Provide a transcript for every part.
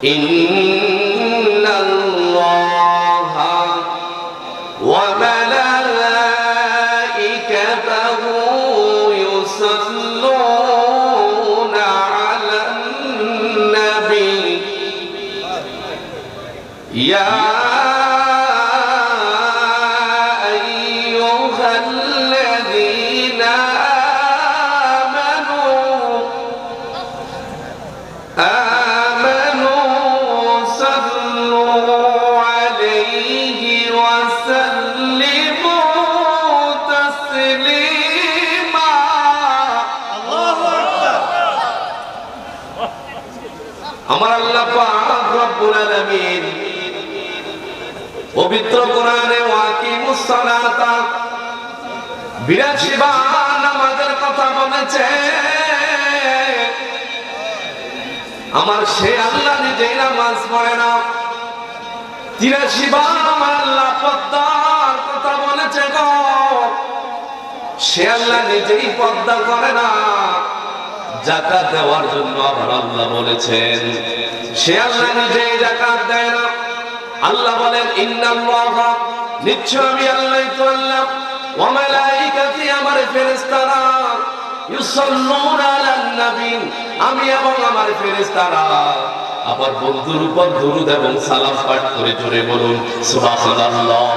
إن الله وملائكته يصلون على النبي يا أيها الذين آمنوا صلوا عليه وسلموا تسليما الله أكبر আমার আল্লাহ পাক রব্বুল আলামিন পবিত্র কোরআনে ওয়াকিমুস সালাতা 82 বার নামাজের কথা বলেছে। আমার সে আল্লাহ নিজেই নামাজ পড়ে না। 83 বার আমার আল্লাহ পর্দার কথা বলেছে গো, সে আল্লাহ নিজেই পর্দা করে না। যাকাত দেওয়ার জন্য আমার আল্লাহ বলেছেন, সে আল্লাহ নিজেই যাকাত দেয় না। আল্লাহ বলেন ইন্নাল্লাহা, নিশ্চয় আমি আল্লাহই তো আল্লাহ, ওয়া মালাইকাতি, আমার ফেরেশতারা, ইউসাল্লুনা আলান নবী, আমি এবং আমার ফেরেশতারা আমার বন্ধুর উপর দুরূদ এবং সালাম পাঠ করে জোরে বলুন সুবহানাল্লাহ।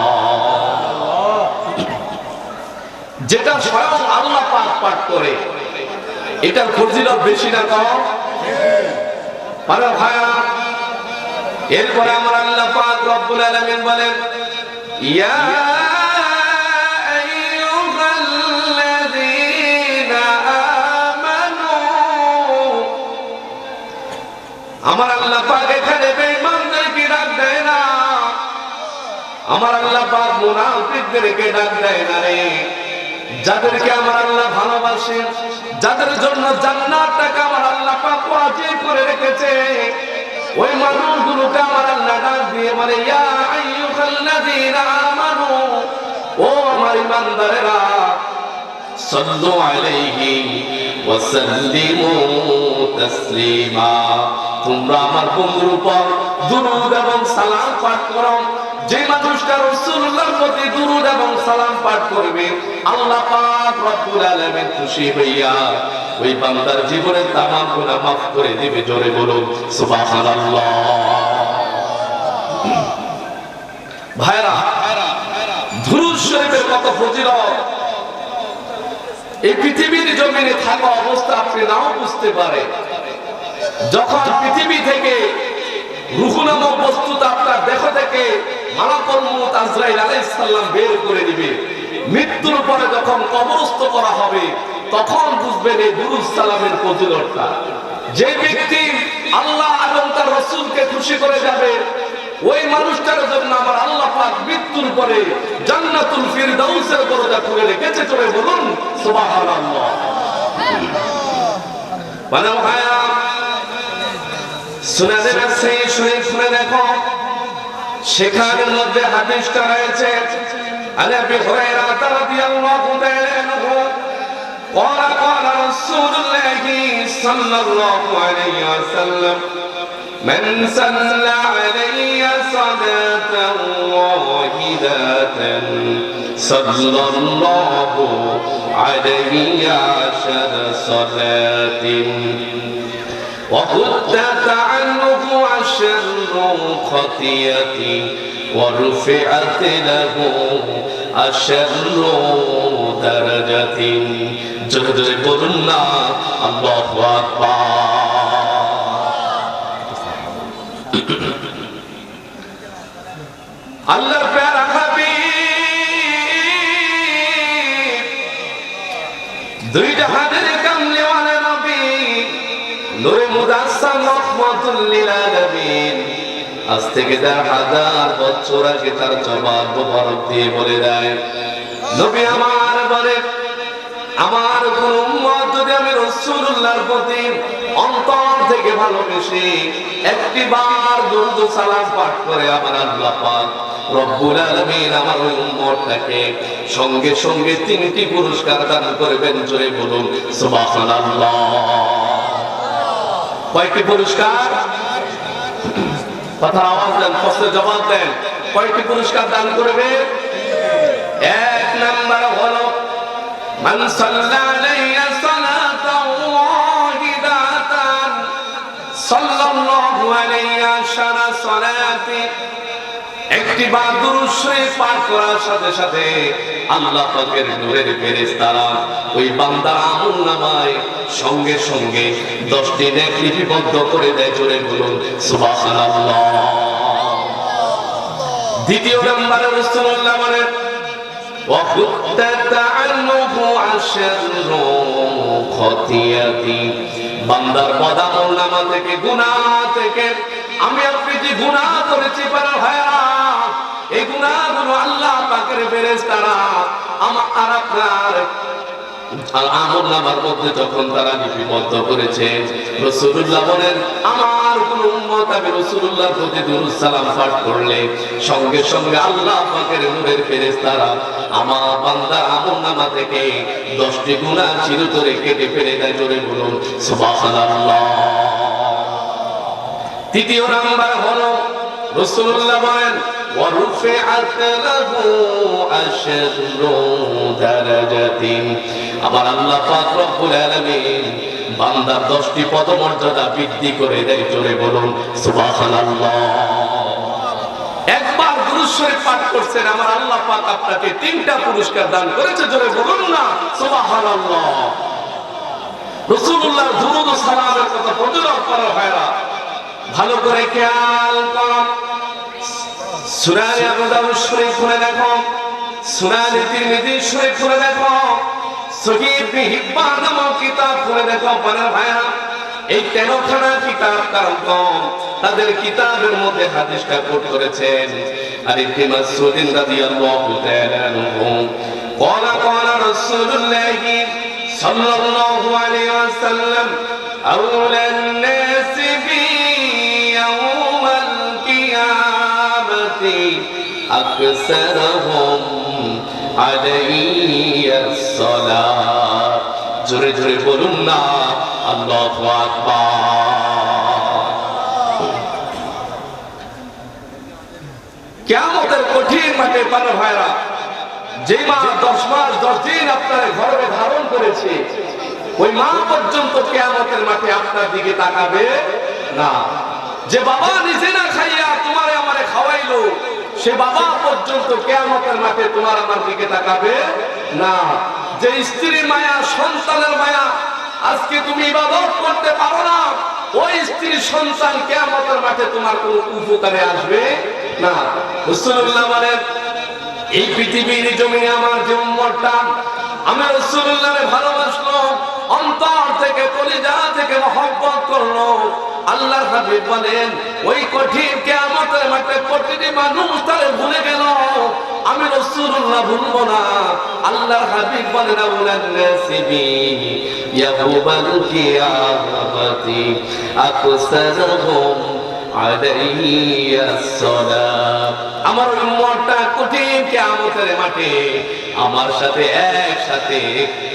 যেটা স্বয়ং আল্লাহ পাক পাঠ করে এটার ফজিলত বেশি না কম? আরে ভাইয়া, এরপরে আমার আল্লাহ পাক রব্বুল আলামিন বলেন ইয়া আমার আল্লাহ পাক এখানে বেঈমানদেরকে ডাক দেয় না, আমার আল্লাহ পাক মুনাফিকদেরকে ডাক দেয় না রে। যাদেরকে আমার আল্লাহ ভালোবাসেন, যাদের জন্য জান্নাতটাকে আমার আল্লাহ পাক ওয়াজিব করে রেখেছে, ওই মানুষগুলোকে আমার আল্লাহ ডাক দিয়ে বলে ইয়া আইয়ুহাল্লাযীনা আমানু, ও আমার ঈমানদারেরা, সাল্লু আলাইহি ওয়া সাল্লিমু তাসলিমা, তোমরা আমার বন্ধুর উপর দুরূদ এবং সালাম পাঠ করো। যে মানুষটা রাসূলুল্লাহর প্রতি দুরূদ এবং সালাম পাঠ করবে, আল্লাহ পাক রব্বুল আলামিন খুশি হইয়া ওই বান্দার জীবনের তামাম গুনাহ মাফ করে দিবে। জোরে বলুন সুবহানাল্লাহ। ভাইরা, দুরূদ শরীফের কত ফজিলত এই পৃথিবীর জমিনে থাকা অবস্থা আপনি নাও বুঝতে পারে। যখন পৃথিবী থেকে রূহ নামক বস্তুটা আপনার দেহ থেকে মালাকুল মউত আজরাইল আলাইহিস সালাম বের করে দিবে, মৃত্যুর পরে যখন কবরস্থ করা হবে, তখন বুঝবেন এই দুরূদ সালামের ফজিলতটা। যে ব্যক্তি আল্লাহ এবং তার রাসূলকে খুশি করে যাবে, ওই মানুষটার জন্য আমার আল্লাহ পাক মৃত্যুর পরে জান্নাতুল ফিরদাউসের দরজা খুলে রেখেছে। চলে বলুন সুবহানাল্লাহ। মানে ভাইয়া, সুনানে নাসাঈ শরীফ শুনে দেখো, সেখানের মধ্যে হাদিসটা রয়েছে আন আবি হুরায়রা রাদিয়াল্লাহু তাআলা আনহু قال قال رسول الله صلى الله عليه وسلم من صلى علي صلاة واحدة صلى الله عليه 10 صلاة وحدث عنه 10 خطيئة ورفعت له 10 درجة। জোরে জোরে বলুন না আল্লাহু আকবার। আল্লাহর প্যারা হাবিব, দুই জাহানের কামলিওয়ালা নবী, নূরে মুজাসসাম রাহমাতুল লিল আলামিন, আজ থেকে 1000 বছর আগে তার জবাব মোবারক দিয়ে বলে দেয়, নবী আমার বলে, আমার কোন উম্মত যদি আমি রাসূলুল্লাহর প্রতি অন্তর থেকে ভালোবেসে একটিবার দুরূদ ও সালাম পাঠ করে, আমার আল্লাহ পাক রব্বুল আলামিন আমার ওই উম্মতটাকে সঙ্গে সঙ্গে 3টি পুরস্কার দান করবেন। জোরে বলুন সুবহানাল্লাহ। কয়টি পুরস্কার? কথা আওয়াজ দেন, প্রশ্নে জবাব দেন। কয়টি পুরস্কার দান করবে? এক নাম্বার হলো মান সাল্লা আলাইয়া সালাতান ওয়াহিদাতান সাল্লাল্লাহু আলাইহি আশারা সালাতি। একটি বার দুরূদ শরীফ পাঠ করার সাথে সাথে আল্লাহ পাকের নূরের ফেরেশতারা ওই বান্দার আমলনামায় সঙ্গে সঙ্গে 10টি নেক লিপিবদ্ধ করে দেয়। জোরে বলুন সুবহানাল্লাহ। দ্বিতীয় নম্বরে রাসূলুল্লাহ বলেন ওয়া কুত্তা আনহু আশরু খতিয়াতি। বান্দার বদামলনামা থেকে, গুনাহ থেকে আমি আপনি যে গুনাহ করেছি পারা ভাইরা, এই গুনাহগুলো আল্লাহ পাকের ফেরেশতারা আমার আর আপনার আমলনামার মধ্যে যখন তারা লিপিবদ্ধ করেছে, রাসূলুল্লাহ বলেন আমার কোন উম্মত আমি রাসূলুল্লাহর প্রতি দুরূদ সালাম পাঠ করলে সঙ্গে সঙ্গে আল্লাহ পাকের নূরের ফেরেশতারা আমার বান্দার আমলনামা থেকে 10টি গুনাহ চিরতরে কেটে ফেলে দেয়। জোরে বলুন সুবহানাল্লাহ। তৃতীয় নাম্বার হলো রাসূলুল্লাহ বলেন ওয়া রুফিআত লাহু আশরু দারাজাতিন। আবার আল্লাহ পাক রব্বুল আলামিন বান্দার 10টি পদমর্যাদা বৃদ্ধি করে দেয়। জোরে বলুন সুবহানাল্লাহ। একবার দুরূদ শরীফ পাঠ করছেন, আমার আল্লাহ পাক আপনাকে 3টা পুরস্কার দান করেছে। জোরে বলুন না সুবহানাল্লাহ। রাসূলুল্লাহর দুরূদ ও সালামের কথা ফজিলত করা ভাইরা ভালো করে খেয়াল করুন। সূরা আবু দাউদ শরীফ খুলে দেখো, সূরা তিরমিজি শরীফ খুলে দেখো, সহিহ ইবনে হিব্বান নামক কিতাব খুলে দেখো। পানার ভাইরা এই 13খানা কিতাব কারণ তাদের কিতাবের মধ্যে হাদিসটা কোট করেছেন। আর ইবনে মাসউদ রাদিয়াল্লাহু তাআলা আনহু ক্বালা ক্বালা রাসূলুল্লাহ সাল্লাল্লাহু আলাইহি ওয়াসাল্লাম আউলান নাস বি ইয়াউমাল কিয়ামাতি আকসারুহুম আলাইহিস সালাত। জোরে জোরে বলুন না আল্লাহু আকবার। কিয়ামতের কঠিন মাঠে পানো ভাইরা, যে মা 10 মাস 10 দিন আপনার গর্ভে ধারণ করেছে, ওই মা পর্যন্ত কিয়ামতের মাঠে আপনার দিকে তাকাবে না। যে বাবা নিজে না খাইয়া তোমারে আমারে খাওয়াইলো, সে বাবা পর্যন্ত কিয়ামতের মাঠে তোমার আমার দিকে তাকাবে না। যে স্ত্রীর মায়া, সন্তানের মায়া আজকে তুমি ইবাদত করতে পারো না, ওই স্ত্রীর সন্তান কিয়ামতের মাঠে তোমার কোনো উপকারে আসবে না। রাসূলুল্লাহ বলেন এই পৃথিবীর জমিনে আমার যে উম্মতটা আমি রাসূলুল্লাহকে ভালোবাসলো, অন্তর থেকে কলিজা থেকে মহব্বত করলো, আল্লাহর হাবিব বলেন ওই কঠিন কিয়ামতের মাঠে প্রতিটি মানুষ তারে ভুলে গেল, আমি রাসূলুল্লাহ ভুলবো না। আল্লাহর হাবিব বলেন আউলান নাসি বি ইয়াউমাল কিয়ামাতি আকসারুহুম আলাইহিস সালাম। আমার উম্মতটা কঠিন কিয়ামতের মাঠে আমার সাথে একসাথে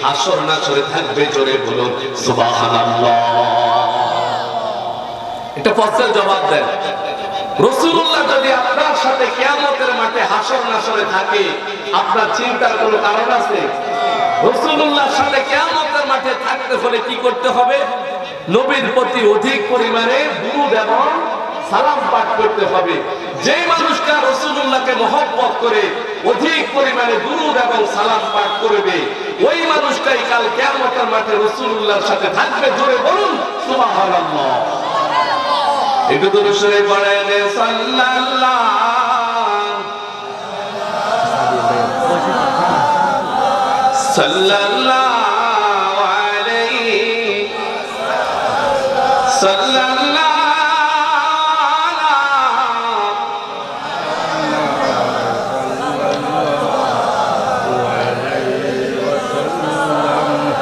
হাসর নাসরে থাকবে। জোরে বলুন সুবহানাল্লাহ। এটা প্রশ্নের জবাব দেন। রাসূলুল্লাহ যদি আপনার সাথে কিয়ামতের মাঠে হাসর নাসরে থাকে, আপনার চিন্তার কোনো কারণ আছে? রাসূলুল্লাহর সাথে কিয়ামতের মাঠে থাকতে হলে কি করতে হবে? নবীর প্রতি অধিক পরিমাণে দুরূদ এবং সালাম পাঠ করতে হবে। যে মানুষটা রাসূলুল্লাহকে মহব্বত করে অধিক পরিমাণে দুরূদ এবং সালাম পাঠ করবে, ওই মানুষটাই কাল কিয়ামতের মাঠে রাসূলুল্লাহর সাথে থাকবে। জোরে বলুন সুবহানাল্লাহ। একটু দুরূদ শরীফ পড়েন সাল্লাল্লাহু সাল্লাল্লাহু আলাইহি সাল্লাল্লাহু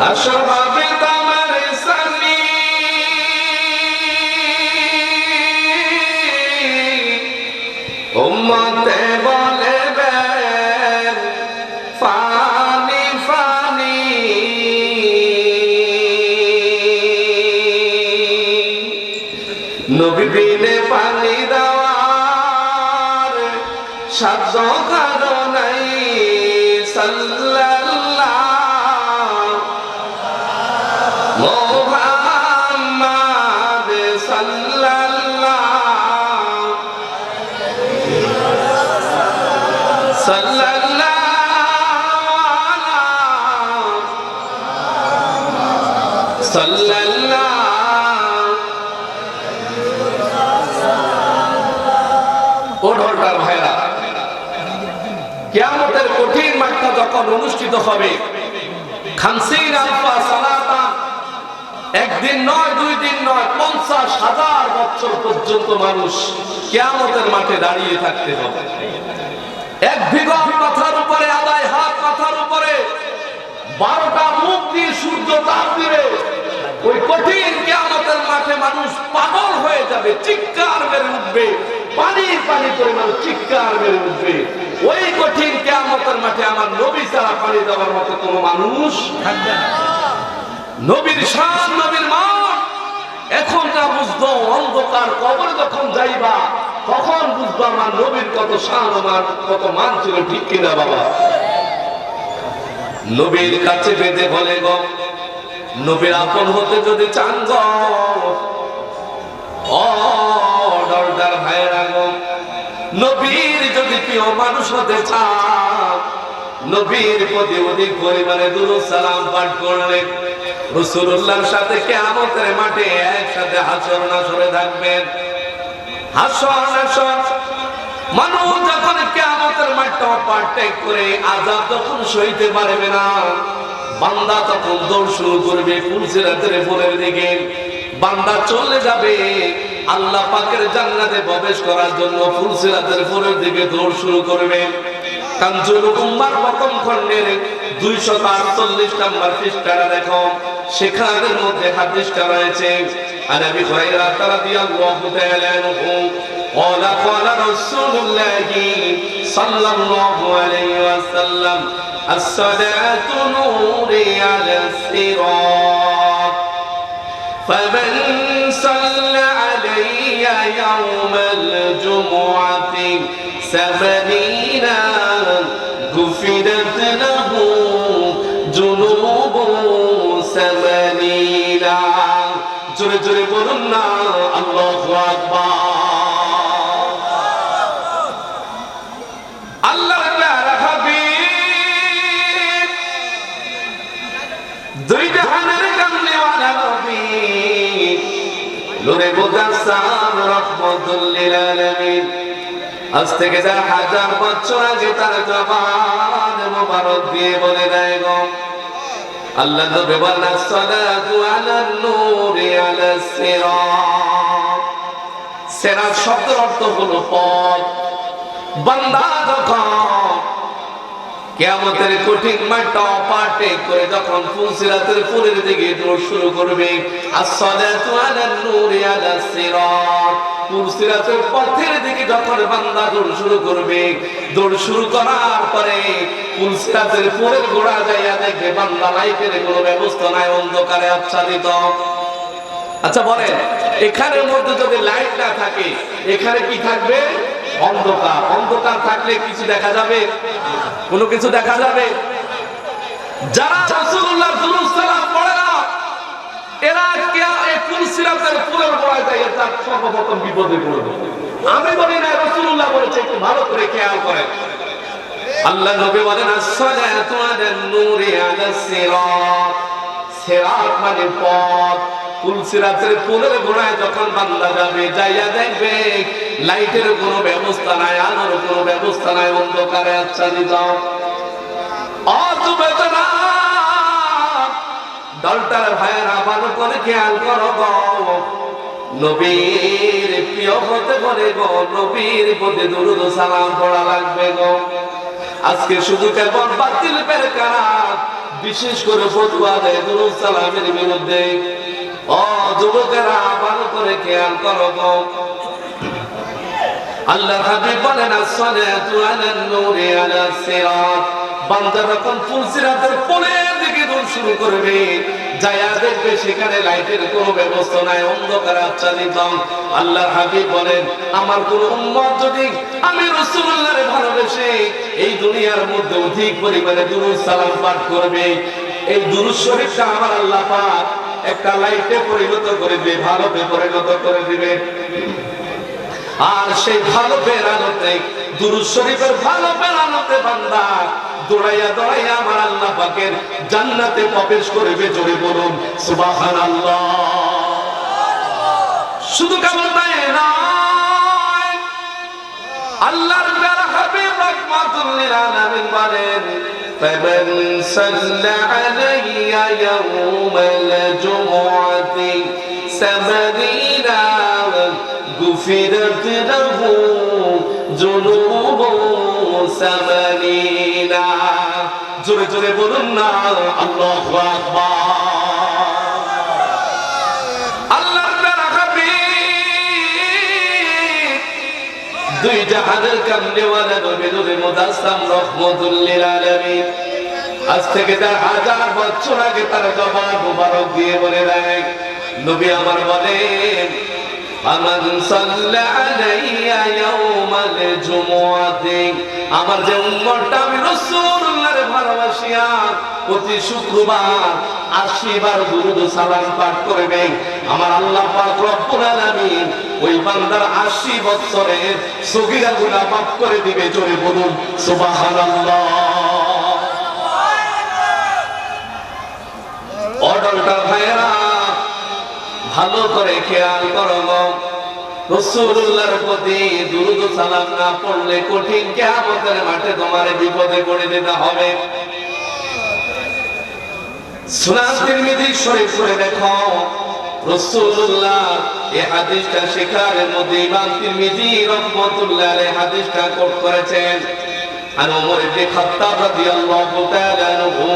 আশরাফে তামার সানি উম্মতে বলবেন ফানি ফানি। নবী বিনে পানি সাধ্য কারো নাই সাল্লাল্লাহ মুহাম্মাদ সাল্লাল্লাহ সাল্লাল্লাহ ও ঢোলটার ভাইরা, কিয়ামতের কঠিন মাঠটা যখন অনুষ্ঠিত হবে, খামসিন আলফা সালাতা, একদিন নয়, 2 দিন নয়, 50,000 বছর পর্যন্ত মানুষ কিয়ামতের মাঠে দাঁড়িয়ে থাকতে হবে। এক বিঘত মাথার উপরে, আদায় হাত মাথার উপরে, 12টা মুখ দিয়ে সূর্য তাপ দিবে। ওই কঠিন কিয়ামতের মাঠে মানুষ পাগল হয়ে যাবে, চিৎকার মেরে উঠবে, পানি পানি করে মানুষ চিৎকার মেরে উঠবে। ওই কঠিন কিয়ামতের মাঠে আমার নবী ছাড়া পানি দেওয়ার মতো কোনো মানুষ থাকবে না। নবীর শান, নবীর মান এখন না বুঝবো, অন্ধকার কবরে যখন যাইবা তখন বুঝবো আমার নবীর কত শান, আমার কত মান ছিল, ঠিক কিনা বাবা? নবীর কাছে বেঁধে বলে গো, নবীর আপন হতে যদি চান গো, ও দরদার ভাইরা গো, নবীর যদি প্রিয় মানুষ হতে চান, নবীর প্রতি অধিক পরিমাণে দুরূদ সালাম পাঠ করলে রাসূলুল্লাহর সাথে কিয়ামতের মাঠে একসাথে হাসর নাসরে থাকবেন। হাসর নাসর মানুষ যখন কিয়ামতের মাঠটা পারটেক করে আযাব যখন সইতে পারবে না, বান্দা তখন দৌড় শুরু করবে ফুলসিরাতের উপরের দিকে। বান্দা চলে যাবে আল্লাহ পাকের জান্নাতে প্রবেশ করার জন্য, ফুলসিরাতের উপরের দিকে দৌড় শুরু করবে। কানজুল উম্মার প্রথম খণ্ডের 248 নম্বর পৃষ্ঠাটা দেখো, সেখানের মধ্যে হাদিসটা রয়েছে। আবু হুরায়রা রাদিয়াল্লাহু তাআলা আনহু قال قال رسول الله صلى الله عليه وسلم الصلاة نور على الصراط فمن صلى علي يوم الجمعة 70 غفرت له جنوب 70। জোরে জোরে বলুন না আল্লাহু আকবার। আল্লাহর প্যারা হাবিব, দুই জাহানের কামলিওয়ালা নবী, নূরে মুজাসসাম রাহমাতুল লিল আলামিন, আজ থেকে 1000 বছর আগে তার জবান মোবারক দিয়ে বলে দেয় গো, আল্লাহ নবী বলেন আসসালাতু আলান নূরি আলাস সিরাত। সিরাত শব্দের অর্থ হলো পথ। বান্দা যখন কিয়ামতের কঠিন মাঠটা পারটেক করে যখন ফুলসিরাতের ফুলের দিকে দৌড় শুরু করবে, আসসালাতু আলান নূরি আলাস সিরাত, ফুলসিরাতের পথের দিকে যখন বান্দা দৌড় শুরু করবে, দৌড় শুরু করার পরে ফুলসিরাতের ফুলের গোড়া যাইয়া দেখবে বান্দা লাইটের কোনো ব্যবস্থা নাই, অন্ধকারে আচ্ছাদিত। আচ্ছা বলেন, এখানের মধ্যে যদি লাইট না থাকে এখানে কি থাকবে? অন্ধকার। অন্ধকার থাকলে কিছু দেখা যাবে? কোনো কিছু দেখা যাবে? যারা রাসূলুল্লাহর দুরূদ সালাম পড়ে না, এরা এই ফুলসিরাতের ফুলের গোড়ায় যাইয়া তার সর্বপ্রথম বিপদে পড়বে। আমি বলি না, রাসূলুল্লাহ বলেছে, একটু ভালো করে খেয়াল করেন। আল্লাহ নবী বলেন আসসালাতু আলান নূরি আলাস সিরাত। সিরাত মানে পথ। ফুলসিরাতের ফুলের গোড়ায় যখন বান্দা যাবে, যাইয়া দেখবে লাইটের কোনো ব্যবস্থা নাই, আলোর কোনো ব্যবস্থা নাই, অন্ধকারে আচ্ছাদিত। অযুবেতনা দলটার ভাইয়েরা ভালো করে খেয়াল করো গো, নবীর প্রিয় হতে বলে গো, নবীর প্রতি দুরূদ সালাম পড়া লাগবে গো। আজকে শুধু কেবল বাতিল পেরকারা বিশেষ করে ফতোয়া দেয় দুরূদ সালামের বিরুদ্ধে। ও যুবকেরা ভালো করে খেয়াল করো গো, আল্লাহর হাবিব বলেন আসসালাতু আলান নূরি আলাস সিরাত বান্দা যখন ফুলসিরাতের কোণের দিকে দৌড় শুরু করবে, যায়া দেখবে সেখানে লাইটের কোনো ব্যবস্থা নাই, অন্ধকার আচ্ছাদিত। আল্লাহর হাবিব বলেন, আমার কোন উম্মত যদি আমি রাসূলুল্লাহরে ভালোবেসে এই দুনিয়ার মধ্যে অধিক পরিমাণে দুরূদ সালাম পাঠ করবে, এই দুরূদ শরীফটা আমার আল্লাহ পাক একটা লাইটে পরিণত করে দিবে, ভালোতে পরিণত করে দিবে। আর সেই ভালো আলোতে, দুরূদ শরীফের ভালো আলোতে বান্দা দৌড়াইয়া দৌড়াইয়া আমার আল্লাহ পাকের জান্নাতে প্রবেশ করবে। জোরে বলুন সুবহানাল্লাহ। শুধু কেবল তাই নয়, আল্লাহর প্যারা হাবিব রাহমাতুল লিল আলামিন বলেন, فمن صلى علي يوم الجمعة 70 غفرت له ذنوب 70। জোরে জোরে বলুন না আল্লাহু আকবার। আল্লাহর প্যারা হাবিব দুই জাহানের কামনেওয়ালা নবী নূরে মুজাসসাম রাহমাতুল লিল আলামিন আজ থেকে 1000 বছর আগে তার জবান মুবারক দিয়ে বলে দেয়, নবী আমার বলেন, আমান সাল্লা আলাইয়া ইয়াউমাল জুমুআতি, আমার যে উম্মতটা আমি রাসূলুল্লাহর ভালোবাসিয়া প্রতি শুক্রবার 80 বার দুরূদ সালাম পাঠ করবে, আমার আল্লাহ পাক রব্বুল আলামিন ওই বান্দার 80 বছরের সগীরা গুনাহ মাফ করে দিবে। জোরে বলুন সুবহানাল্লাহ। অর্ডারটা ভাইরা ভালো করে খেয়াল করো, রাসূলুল্লাহর প্রতি দুরূদ সালাম না পড়লে কঠিন কিয়ামতের মাঠে তোমার বিপদে পড়ে যেতে হবে। সুনান তিরমিজি শরীফ করে দেখো, রাসূলুল্লাহ এই হাদিসটা শেখার মধ্যে ইমাম তিরমিজি রাহমাতুল্লাহ আলাইহি হাদিসটা কোট করেছেন। আন ওমর ইবনে খাত্তাব রাদিয়াল্লাহু তাআলা আনহু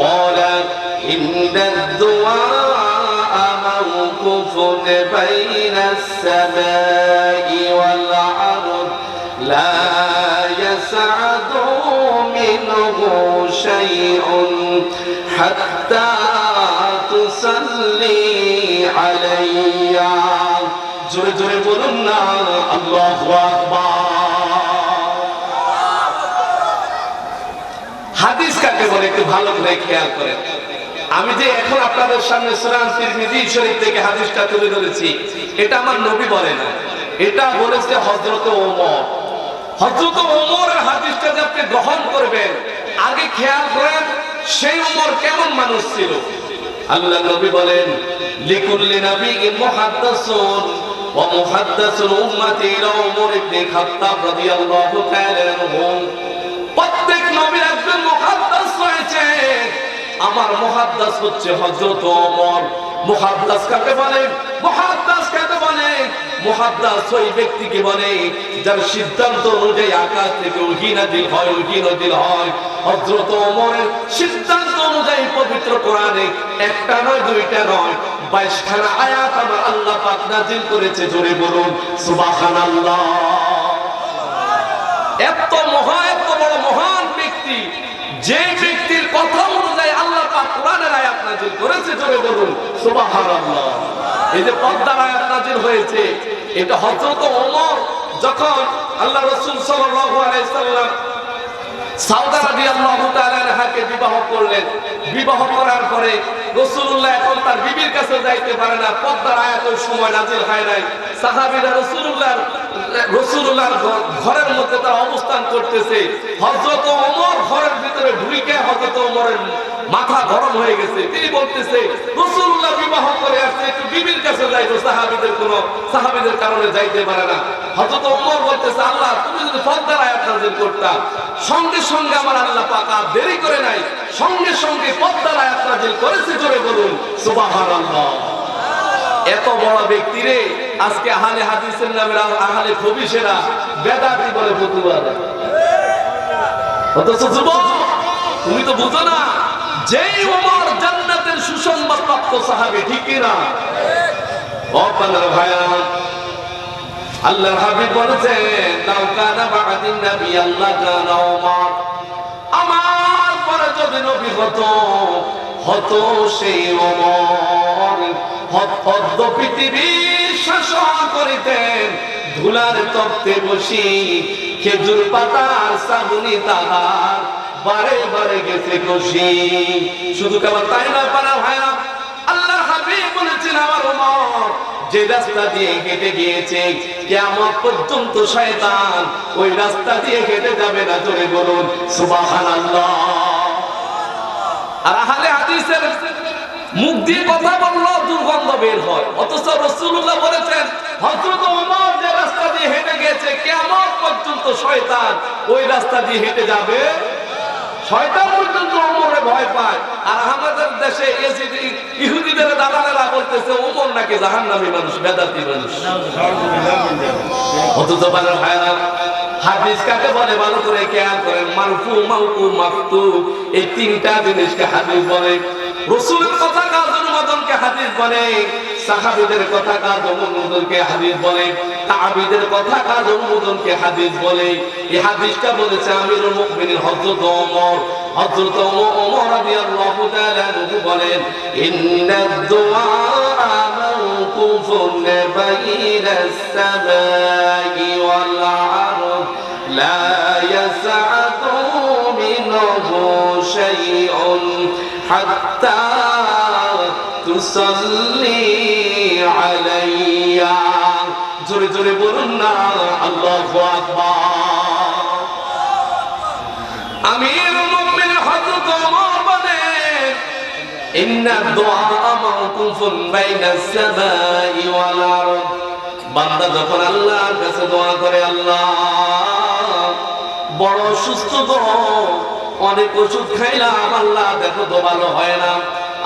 قال إن الدعاء موقوف بين السماء والأرض لا يسعد منه شيء حتى تصلي علي। জোরে জোরে বলুন না আল্লাহু আকবার। হাদিস কাকে বলে একটু ভালো করে খেয়াল করেন। আমি যে এখন আপনাদের সামনে সুনান তিরমিজি শরীফ থেকে হাদিসটা তুলে ধরেছি, এটা আমার নবী বলে না, এটা বলেছে হযরত ওমর। হযরত ওমরের হাদিসটা যে আপনি গ্রহণ করবেন, আগে খেয়াল করেন সেই ওমর কেমন মানুষ ছিল। আল্লাহ নবী বলেন, লিকুল্লি নাবিয়্যিন মুহাদ্দাসুন ওয়া মুহাদ্দাসুল উম্মতি ইলা ওমর ইবনে খাত্তাব রাদিয়াল্লাহু তাআলা আনহু। প্রত্যেক নবীর একজন মুহাদ্দাস রয়েছে, আমার মুহাদ্দাস হচ্ছে হযরত ওমর। মুহাদ্দাস কাকে বলে? মুহাদ্দাস কাকে বলে? মুহাদ্দাস ওই ব্যক্তিকে বলে যার সিদ্ধান্ত অনুযায়ী আকাশ থেকে ওহী নাযিল হয়। হযরত ওমরের সিদ্ধান্ত অনুযায়ী পবিত্র কোরআনে একটা নয় দুইটা নয় 22 খানা আয়াত আমার আল্লাহ পাক নাযিল করেছে। জোরে বলুন সুবহানাল্লাহ। এত বড় মহান ব্যক্তি, যে ব্যক্তির কথা অনুযায়ী আল্লাহ পাক কোরআনের আয়াত নাযিল করেছে। জোরে বলুন সুবহানাল্লাহ। এই যে পর্দার আয়াত নাযিল হয়েছে, এটা হযরত ওমর যখন আল্লাহ রাসূল সাল্লাল্লাহু আলাইহি সাল্লাম সাউদা রাদিয়াল্লাহু তাআলা আনহাকে বিবাহ করলেন, বিবাহ করার পরে রাসূলুল্লাহ এখন তার বিবির কাছে যাইতে পারে না, পর্দার আয়াত ওই সময় নাযিল হয় নাই। সাহাবীরা রাসূলুল্লাহর ঘরের মধ্যে তারা অবস্থান করতেছে। হযরত ওমর ঘরের ভিতরে ঢুকে, হযরত ওমরের মাথা গরম হয়ে গেছে। তিনি বলতেছে, রাসূলুল্লাহ বিবাহ করে আসছে, একটু বিবির কাছে যাইতো, সাহাবীদের কারণে যাইতে পারে না। হযরত ওমর বলতেছে, আল্লাহ তুমি যদি পর্দার আয়াত নাযিল করতা, সঙ্গে সঙ্গে আমার আল্লাহ পাক আর দেরি করে নাই, সঙ্গে সঙ্গে পর্দার আয়াত নাযিল করেছে। জোরে বলুন সুবহানাল্লাহ। এত বড় ব্যক্তি রে আজকে আহলে হাদিসের নামে আহলে খবিশেরা বেদাতি বলে ফতোয়া দেয়। অথচ যুবক তুমি তো বুঝো না, যেই ওমর জান্নাতের সুসংবাদ প্রাপ্ত সাহাবী, ঠিক কি না? ও বান্দার ভাইয়া, আল্লাহর হাবিব বলেছেন, লাউ কানা বা'দিন নবী আল্লাহ কানা ওমর, আমার যদি নবী হতো, হতো সেই ওমর। হদ্দ পৃথিবী শাসন করিতেন ধুলার তপ্তে বসি, খেজুর পাতার সাবুনি তাহার বারে বারে গেছে কষি। শুধু কেবল তাই না পারা ভাইরা, আল্লাহর হাবিব বলেছেন আমার ওমর যে রাস্তা দিয়ে হেঁটে গিয়েছে কিয়ামত পর্যন্ত শয়তান ওই রাস্তা দিয়ে হেঁটে যাবে না। জোরে বলুন সুবহানাল্লাহ। আর আহলে হাদিসের মুখ দিয়ে কথা বললেও দুর্গন্ধ বের হয়, অথচ রাসূলুল্লাহ বলেছেন হযরত ওমর যে রাস্তা দিয়ে হেঁটে গেছে কিয়ামত পর্যন্ত শয়তান ওই রাস্তা দিয়ে হেঁটে যাবে। শয়তান পর্যন্ত ওমরে ভয় পায়। আর আমাদের দেশে ইহুদিদের দালালেরা বলতেছে ওমর নাকি জাহান্নামী মানুষ, বেদাতি মানুষ। অথচ বলে ভাইরা, হাদিস কাকে বলে ভালো করে খেয়াল করেন। মারফু, মাওকু, মাফতুহ, এই তিনটা জিনিসকে হাদিস বলে। রাসূলের কথা কাজ অনুমোদনকে হাদিস বলে, সাহাবীদের কথা কাজ অনুমোদনকে হাদিস বলে, তাবিদের কথা কাজ অনুমোদনকে হাদিস বলে। এই হাদিসটা বলেছে আমিরুল মুমিনিন হযরত ওমর। হযরত ওমর রাদিয়াল্লাহু তাআলা আনহু বলেন, ইন্নাদ দুআ মাওকুফুন বাইনাস সামাই ওয়াল আরদ লা ইয়াসআদু মিনহু শাইউন হাত্তা তুসাল্লি আলাইয়া। জোরে জোরে বলুন না আল্লাহু আকবার। আমিরুল মুমিনিন হযরত ওমর বলেন, ইন্না দুআ মাওকুফুন বাইনাস সামাই ওয়াল আরদ। বান্দা যখন আল্লাহর কাছে দোয়া করে, আল্লাহ বড় অসুস্থ গো, অনেক ওষুধ খাইলাম, আল্লাহ দেখো তো ভালো হয় না,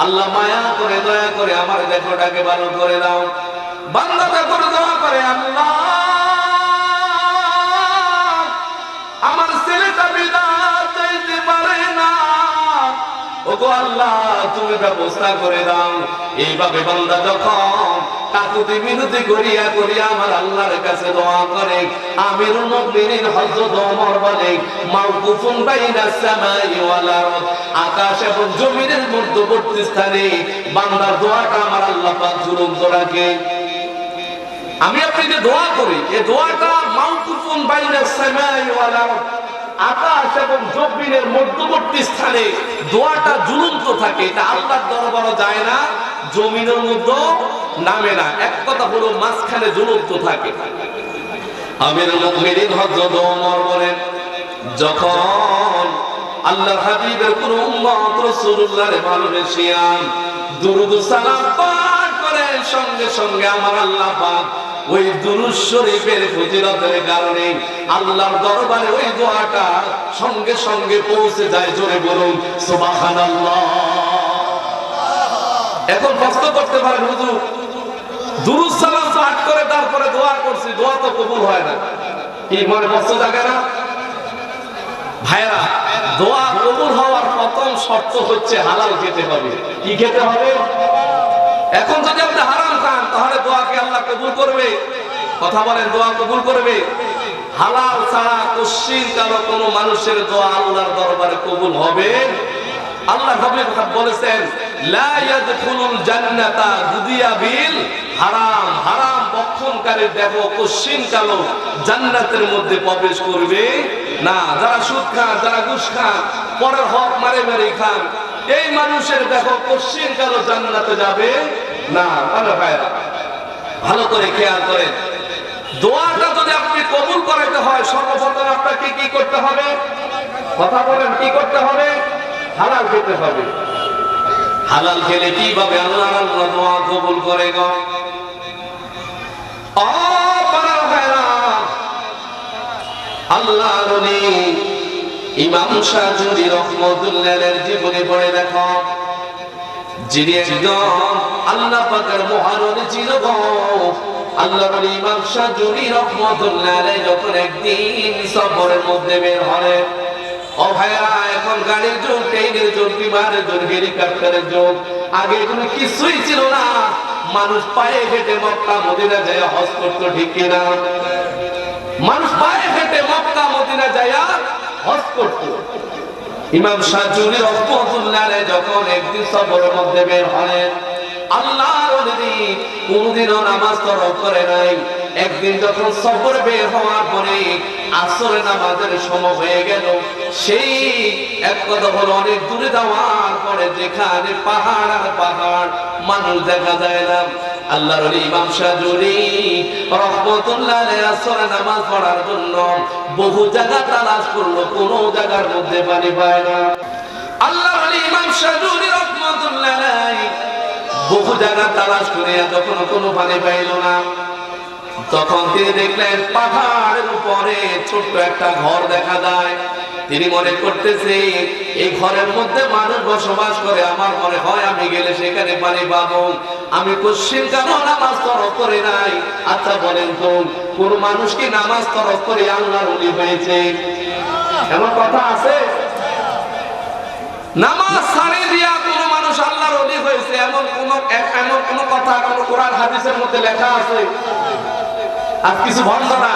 আল্লাহ মায়া করে দয়া করে আমার দেখোটাকে ভালো করে দাও। বান্দা যখন দোয়া করে, আল্লাহ আমার ছেলেটা বিদায় চাইতে পারে না, ওগো আল্লাহ তুমি ব্যবস্থা করে দাও। এইভাবে বান্দা যখন কাকুতি মিনতি করিয়া করিয়া আমার আল্লাহর কাছে দোয়া করে, আমিরুল মুমিনিন হযরত ওমর বলে, মাওকুফুন বাইনাস সামাই ওয়াল আরদ, আকাশ এবং জমিনের মধ্যবর্তী স্থানে বান্দার দোয়াটা আমার আল্লাহ পাক ঝুলন্ত রাখে। আমি আপনি যে দোয়া করি, এই দোয়াটা মাওকুফুন বাইনাস সামাই ওয়াল আরদ, আকাশ এবং জমিনের মধ্যবর্তী স্থানে দোয়াটা ঝুলন্ত থাকে। এটা আল্লাহর দরবারে যায় না, জমিনের মধ্যে নামে না। এক কথা হলো মাঝখানে ঝুলন্ত থাকে। আমিরুল মুমিনিন হযরত ওমর বলেন, যখন আল্লাহর হাবিবের কোন উম্মত রাসূলুল্লাহর ভালোবাসিয়া দুরূদ সালাম পাঠ করে, সঙ্গে সঙ্গে আমার আল্লাহ পাক ওই দুরূদ শরীফের ফজিলতের কারণে আল্লাহর দরবারে ওই দোয়াটা সঙ্গে সঙ্গে পৌঁছে যায়। জোরে বলুন সুবহানাল্লাহ। এখন প্রশ্ন করতে পারেন, হুজুর দুরূদ সালাম পাঠ করে তারপরে দোয়া করছি, দোয়া তো কবুল হয় না, কি মনে কষ্ট জাগে না? ভাইরা, দোয়া কবুল হওয়ার প্রথম শর্ত হচ্ছে হালাল খেতে হবে। কি খেতে হবে? এখন যদি আপনি হারাম খান তাহলে দোয়া কি আল্লাহ কবুল করবে? কথা বলেন, দোয়া কবুল করবে? হালাল ছাড়া কোশ্চিন কালো কোন মানুষের দোয়া আল্লাহর দরবারে কবুল হবে? আল্লাহ বলেছেন, লা ইয়াদখুলুল জান্নাতা গুদিয়া বিল হারাম। হারাম বক্ষণকারী দেখো কোশ্চিন কালো জান্নাতের মধ্যে প্রবেশ করবে না। যারা সুদ খান, যারা ঘুষ খান, পরের হক মারে মারে খান, এই মানুষের দেখো কোশ্চিন কালো জান্নাতে যাবে না। ভালো করে খেয়াল করেন, দোয়াটা যদি আপনি কবুল করাইতে হয় সর্বপ্রথম আপনাকে কি করতে হবে? কথা বলেন, কি করতে হবে? হালাল খেতে হবে। হালাল খেলে কিভাবে আল্লাহ আল্লাহ দোয়া কবুল করে গো? আল্লাহর ওলি ইমাম শাযুরি রাহমাতুল্লাহির জীবনে পড়ে দেখো, যিনি একজন আল্লাহ পাকের মহান ওলি ছিল গো। আল্লাহর ওলি ইমাম শাযুরি রাহমাতুল্লাহি যখন একদিন সফরের মধ্যে বের হলেন, ও ভাইয়া, এখন গাড়ির যুগ, ট্রেনের যুগ, বিমানের যুগ, হেলিকপ্টারের যুগ। আগে এগুলো কিছুই ছিল না। মানুষ পায়ে হেঁটে মক্কা মদিনা যায় হজ করতো, ঠিক কিনা? মানুষ পায়ে হেঁটে মক্কা মদিনা যায় হজ করতো। ইমাম শাজুলি রাহমাতুল্লাহ আলাইহি যখন একদিন সফরের মধ্যে বের হলেন, আল্লাহর ওলি কোনদিনও নামাজ তরক করে নাই। একদিন যখন সফরে বের হওয়ার পরে আসরের নামাজের সময় হয়ে গেল, সেই এক কথা হলো অনেক দূরে যাওয়ার পরে যেখানে পাহাড় আর পাহাড়, মানুষ দেখা যায় না। আল্লাহর ওলি ইমাম শাজুলি রাহমাতুল্লাহ আলাইহি আসরের নামাজ পড়ার জন্য বহু জায়গা তালাশ করলো, কোনো জায়গার মধ্যে পানি পায় না। আল্লাহর ওলি ইমাম শাজুলি রাহমাতুল্লাহ আলাইহি বহু জায়গা তালাশ করে যখন কোনো পানি পাইল না, তখন তিনি দেখলেন পাহাড়ের উপরে ছোট্ট একটা ঘর দেখা যায়। তিনি মনে করতেছে এই ঘরের মধ্যে মানুষ বসবাস করে, আমার মনে হয় আমি গেলে সেখানে পানি পাবো। আমি কোশ্চিন কেন নামাজ তরক করে নাই? আচ্ছা বলেন তো, কোন মানুষ কি নামাজ তরক করে আল্লাহর ওলি হয়েছে? এমন কথা আছে? নামাজ ছাড়ে দিয়া কোন মানুষ আল্লাহর ওলি হয়েছে এমন কোন কথা কোন কোরআন হাদিসের মধ্যে লেখা আছে? আর কিছু ভণ্ড না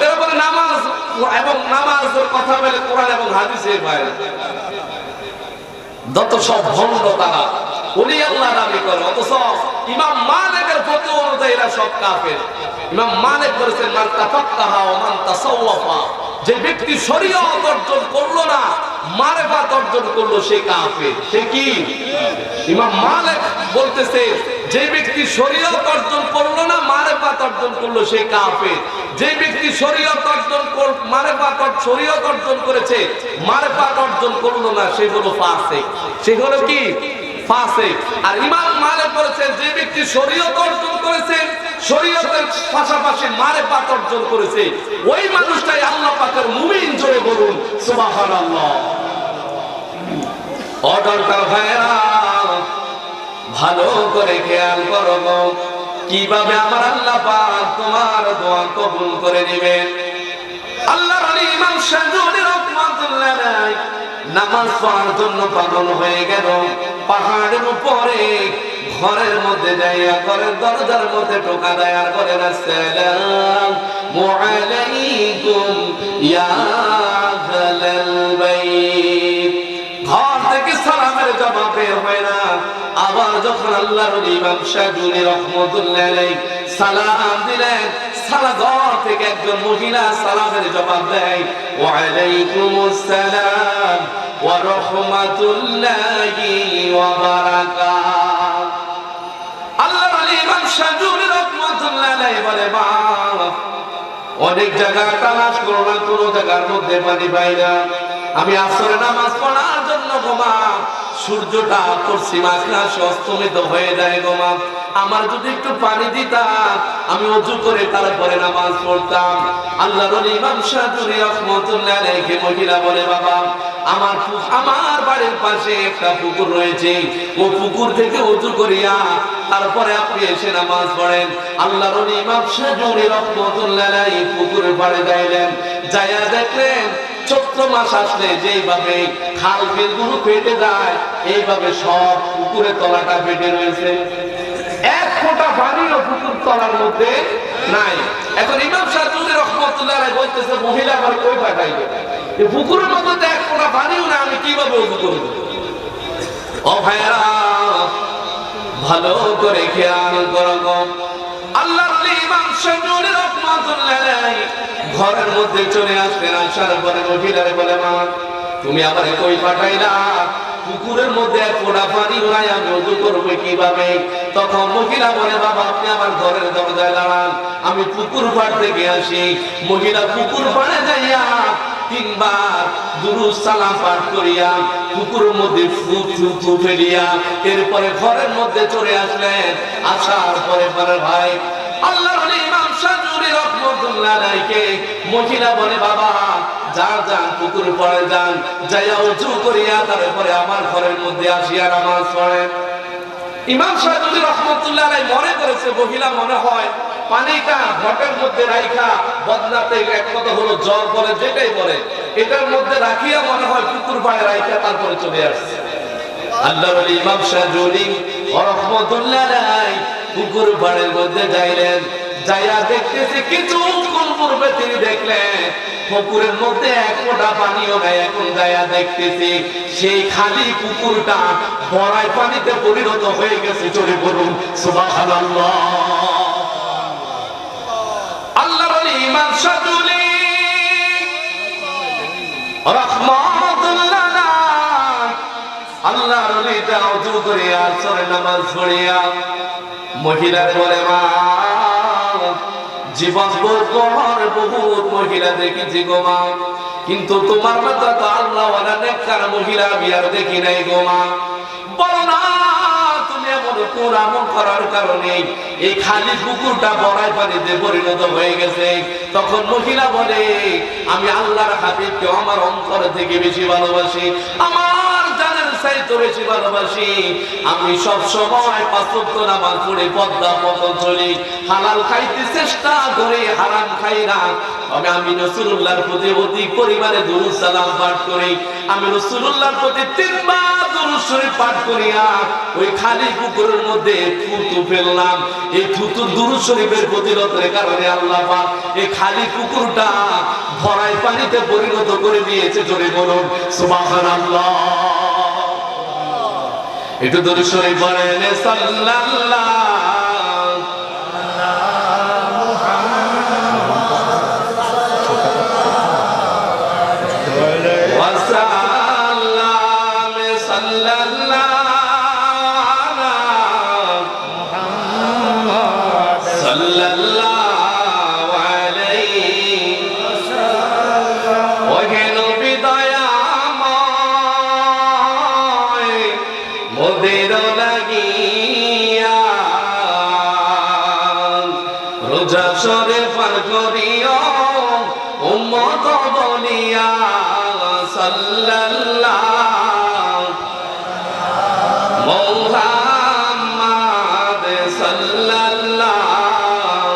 এরপরে নামাজ এবং নামাজের কথা বলে কোরআন এবং হাদিসে বাইরে যত সব ভণ্ড তারা ওলি আল্লাহ দাবি করে, অথচ ইমাম মালিকের ফতোয়া অনুযায়ী এরা সব কাফের। ইমাম মালিক বলেছেন মান তাফাক্কাহা ওয়া মান তাসাওয়াফা, যে ব্যক্তি শরীয়ত অর্জন করলো না, মারিফাত অর্জন করলো, সে কাফের। সে কি? ইমাম মালিক বলতেছে যে ব্যক্তি শরীয়ত অর্জন করলো না, মারিফাত অর্জন করলো, সে কাফের। যে ব্যক্তি শরীয়ত অর্জন শরীয়ত অর্জন করেছে, মারিফাত অর্জন করলো না, সে হলো ফাসিক। সে হলো কি? ফাসিক। আর ইমাম মালিক বলেছেন যে ব্যক্তি শরীয়ত অর্জন করেছে, শরীয়তের পাশাপাশি মারিফাত অর্জন করেছে, ওই মানুষটাই আল্লাহ পাকের মুমিন। জোরে বলুন সুবহানাল্লাহ। অর্ডারটা ভাইরা ভালো করে খেয়াল করো, কিভাবে আমার আল্লাহ পাক তোমার দোয়া কবুল করে নেবেন। আল্লাহর ওলি ইমাম শাজুলি রাহমাতুল্লাহ আলাইহি নামাজ পড়ার জন্য পাগল হয়ে গেল। পাহাড়ের উপরে ঘরের মধ্যে যাইয়া ঘরের দরজার মধ্যে টোকা দেয় আর বলেন আসসালামু আলাইকুম ইয়া আহলাল বাইত। ঘর থেকে সালামের জবাব বের হয় না। আবার যখন আল্লাহর ওলি ইমাম শাজুলি রাহমাতুল্লাহ আলাইহি সালাম দিলেন, ঘর থেকে একজন মহিলা সালামের জবাব দেয়, ওয়া আলাইকুমুস সালাম ওয়া রাহমাতুল্লাহি ওয়া বারাকাতুহু। আল্লাহর ওলি ইমাম শাজুলি রাহমাতুল্লাহ আলাইহি বলে, বাবা অনেক জায়গা তালাশ করো না, কোন জায়গার মধ্যে পানি পাই না। আমি আসরে নামাজ পড়ার জন্য গোমা সূর্যটা পশ্চিম আকাশে অস্তমিত হয়ে যায় গোমা, আমার যদি একটু পানি দিতা আমি ওযু করে তারপরে নামাজ পড়তাম। আল্লাহর ওলি ইমাম শাজুলি রাহমাতুল্লাহ আলাইহি মহিলা বলে, বাবা আমার বাড়ির পাশে একটা পুকুর রয়েছে, ও পুকুর থেকে ওযু করিয়া তারপরে আপনি এসে নামাজ পড়েন। আল্লাহর ওলি ইমাম শাজুলি রাহমাতুল্লাহ আলাইহি পুকুরের পাড়ে যাইলেন, যাইয়া দেখলেন চৈত্র মাস আসলে যেইভাবে খাল বিলগুলো ফেটে যায়, এইভাবে সব পুকুরের তলাটা ফেটে রয়েছে, এক ফোঁটা পানিও পুকুর তলার মধ্যে নাই। এখন ইমাম শাজুলি রাহমাতুল্লাহ আলাইহি বলতেছে, মহিলা আমার কই পাঠাইবে? এই পুকুরের মধ্যে এক ফোঁটা পানিও না, আমি কিভাবে ওযু করব? ও ভাইরা ভালো করে খেয়াল করো, আল্লাহর ওলি ইমাম শাজুলি রাহমাতুল্লাহ আলাইহি ঘরের মধ্যে চলে আসলেন। আসার পরে মহিলারে বলে, মা তুমি আমারে কই পাঠাইলা? পুকুরের মধ্যে এক ফোঁটা পানি নাই, আমি ওযু করব কিভাবে? তখন মহিলা বলে, বাবা আপনি আমার ঘরের দরজায় দাঁড়ান, আমি পুকুর পাড় থেকে আসি। মহিলা পুকুর পাড়ে যাইয়া তিনবার দুরূদ সালাম পাঠ করিয়া পুকুরের মধ্যে ফু ফেলিয়া এরপরে ঘরের মধ্যে চলে আসলেন। আসার পরে ভাই আল্লাহর ওলি ইমাম শাজুলি রাহমাতুল্লাহ আলাইহি মহিলা বলে, বাবা যান পুকুর পাড়ে যান, যাইয়া ওযু করিয়া তারপরে আমার ঘরের মধ্যে আসিয়া নামাজ পড়েন। ইমাম শাজুলি রাহমাতুল্লাহ আলাইহি মনে করেছে মহিলা মনে হয় পানিটা ঘটের মধ্যে রাইখা বদনাতে এক কথা হলো জ্বর বলে যেটাই বলে, এটার মধ্যে রাখিয়া মনে হয় পুকুর পাড়ে রাইখা তারপরে চলে আসছে। আল্লাহর ওলি ইমাম শাজুলি রাহমাতুল্লাহ আলাইহি পুকুর পাড়ের মধ্যে যাইলেন, যাইয়া দেখতেছে কিছুক্ষণ পূর্বে তিনি দেখলেন পুকুরের মধ্যে এক ফোঁটা পানিও নাই। এখন যায়া দেখতেছি সেই খালি পুকুরটা ভরাই পানিতে পরিণত হয়ে গেছে। চলে বলুন সুবহানাল্লাহ। আল্লাহর ওলি ইমাম শাফিঈ রাহমাতুল্লাহ আল্লাহর ওলিটা ওযু করে আসর নামাজ পড়িয়া মহিলা বলে, মা জীবন তোমার বহুত মহিলা দেখেছি গো মা, কিন্তু তোমার মতো তো আল্লাহওয়ালা নেককার মহিলা আমি আর দেখি নাই গো মা। বলো না তুমি এমন কোন আমল করার কারণে এই খালি পুকুরটা ভরাই পানিতে পরিণত হয়ে গেছে? তখন মহিলা বলে, আমি আল্লাহর হাবিবকে আমার অন্তর থেকে বেশি ভালোবাসি, আমার জানের চাইতে বেশি ভালোবাসি। আমি সব সময় পাঁচ ওয়াক্ত নামাজ পড়ে পর্দা মতো চলি, হালাল খাইতে চেষ্টা করে, হারাম খাই না। তবে আমি রাসূলুল্লাহর প্রতি অধিক পরিমাণে দুরূদ সালাম পাঠ করি। আমি রাসূলুল্লাহর প্রতি 3 বার দুরূদ শরীফ পাঠ করিয়া ওই খালি পুকুরের মধ্যে থুতু ফেললাম। এই থুতু দুরূদ শরীফের ফজিলতের কারণে আল্লাহ পাক এই খালি পুকুরটা ভরাই পানিতে পরিণত করে দিয়েছে। জোরে বলুন সুবহানাল্লাহ। একটু দুরূদ শরীফ পড়েন সাল্লাল্লাহু রোজাসরে পার করিও উম্মত বলিয়া সাল্লাল্লাহু মুহাম্মাদ সাল্লাল্লাহু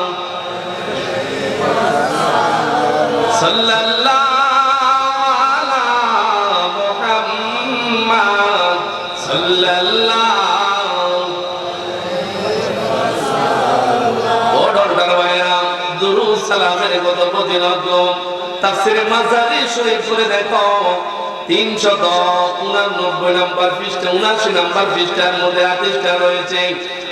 সাল্লাল্লাহু মুহাম্মাদ সাল্লাল্লাহু সালামের কত ফজিলত। তাফসীরে মাজারি শরীফ পড়ে দেখো 389 নম্বর পৃষ্ঠা 79 নম্বর পৃষ্ঠার মধ্যে হাদিসটা রয়েছে।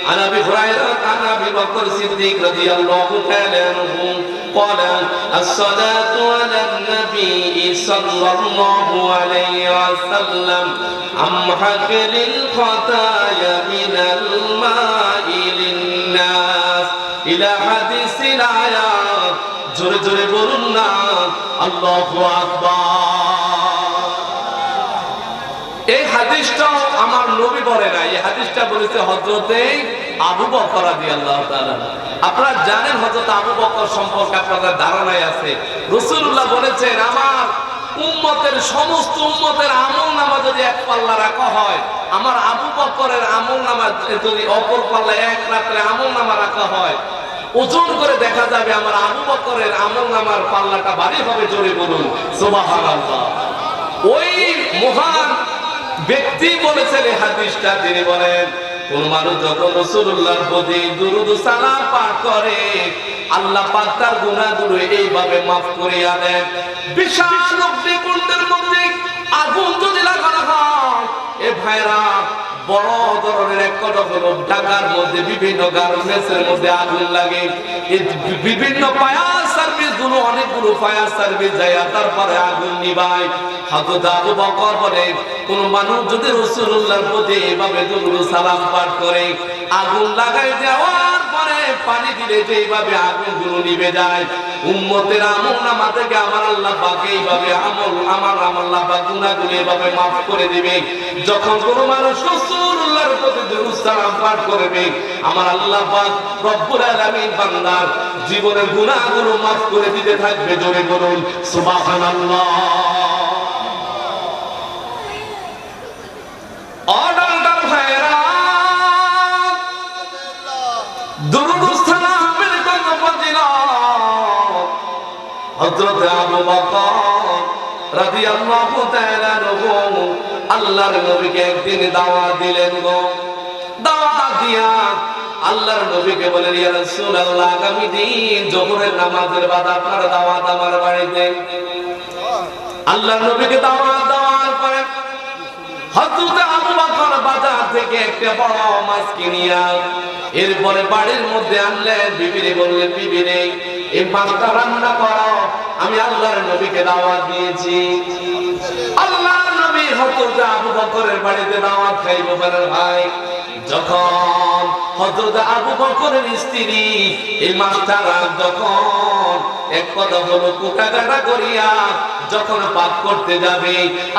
عن ابي هريره عن ابي بكر الصديق رضي الله تعالى عنه قال الصلاه على النبي صلى الله عليه وسلم امحق للخطايا من الماء للناس الى حديث الايات। জোরে জোরে বলুন না আল্লাহু আকবার। এই হাদিসটা আমার নবী বলে না, এই হাদিসটা বলেছে হযরতে আবু বকর রাদিয়াল্লাহু তাআলা। আপনারা জানেন হযরত আবু বকর সম্পর্কে আপনাদের ধারণাই আছে। রাসূলুল্লাহ বলেছেন, আমার উম্মতের সমস্ত উম্মতের আমলনামা যদি এক পাল্লা রাখা হয়, আমার আবু বকরের আমলনামা যদি অপর পাল্লা এক রাত্রে আমলনামা রাখা হয়, ওজন করে দেখা যাবে আমার আবু বকরের আমলনামার পাল্লাটা ভারী হবে। জোরে বলুন সুবহানাল্লাহ। ওই মহান ব্যক্তি বলেছেন এই হাদিসটা, তিনি বলেন কোন মানুষ যখন রাসূলুল্লাহর প্রতি দুরূদ সালাম পাঠ করে আল্লাহ পাক তার গুনাহগুলো এইভাবে maaf করিয়া দেন। বিশাল অগ্নিকুণ্ডের মধ্যে আগুন যদি লাগানো হয়, এ ভাইরা বড় ধরনের এক কথা হলো ঢাকার মধ্যে বিভিন্ন গার্মেন্টসের মধ্যে আগুন লাগে, বিভিন্ন ফায়ার সার্ভিস গুলো অনেকগুলো ফায়ার সার্ভিস যায় তারপরে আগুন নিভায়। হযরত আবু বকর বলে কোন মানুষ যদি রাসূলুল্লাহর প্রতি এভাবে দুরূদ সালাম পাঠ করে আগুন লাগাই দেওয়ার পরে পানি দিলে যেভাবে আগুনগুলো নিভে যায়, উম্মতের আমলনামা থেকে আমার আল্লাহ পাক এইভাবে আমার আল্লাহ পাক গুনাহগুলো এভাবে maaf করে দিবে। যখন কোন মানুষ রাসূলুল্লাহর প্রতি দুরূদ সালাম পাঠ করবে আমার আল্লাহ পাক রব্বুল আলামিন বান্দার জীবনের গুনাহগুলো maaf করে দিতে থাকবে। জোরে বলুন সুবহানাল্লাহ। অর্ডার ভাইরা দুরূদ সালামের কত ফজিলত। হযরত আবু বকর রাদিয়াল্লাহু তাআলা আনহু আল্লাহর নবীকে একদিন দাওয়াত দিলেন গো। দাওয়াত দিয়া আল্লাহর নবীকে বলেন, ইয়া রাসূলুল্লাহ আগামী দিন যোহরের নামাজের বাদ আপনার দাওয়াত আমার বাড়িতে। আল্লাহর নবীকে দাওয়াত দেওয়ার পরে হযরত আবু বকর বাজার থেকে একটা বড় মাছ কিনিয়া এরপরে বাড়ির মধ্যে আনলেন। বিবিরে বললেন, বিবিরে এই মাছটা রান্না করো, আমি আল্লাহর নবীকে দাওয়াত দিয়েছি। আল্লাহর নবী হযরত আবু বকরের বাড়িতে দাওয়াত খাইব বলেন ভাই। যখন হযরত আবু বকরের স্ত্রী এই মাছটা যখন এক কথা হলো কুটাকাটা করিয়া যখন পাক করতে যাবে,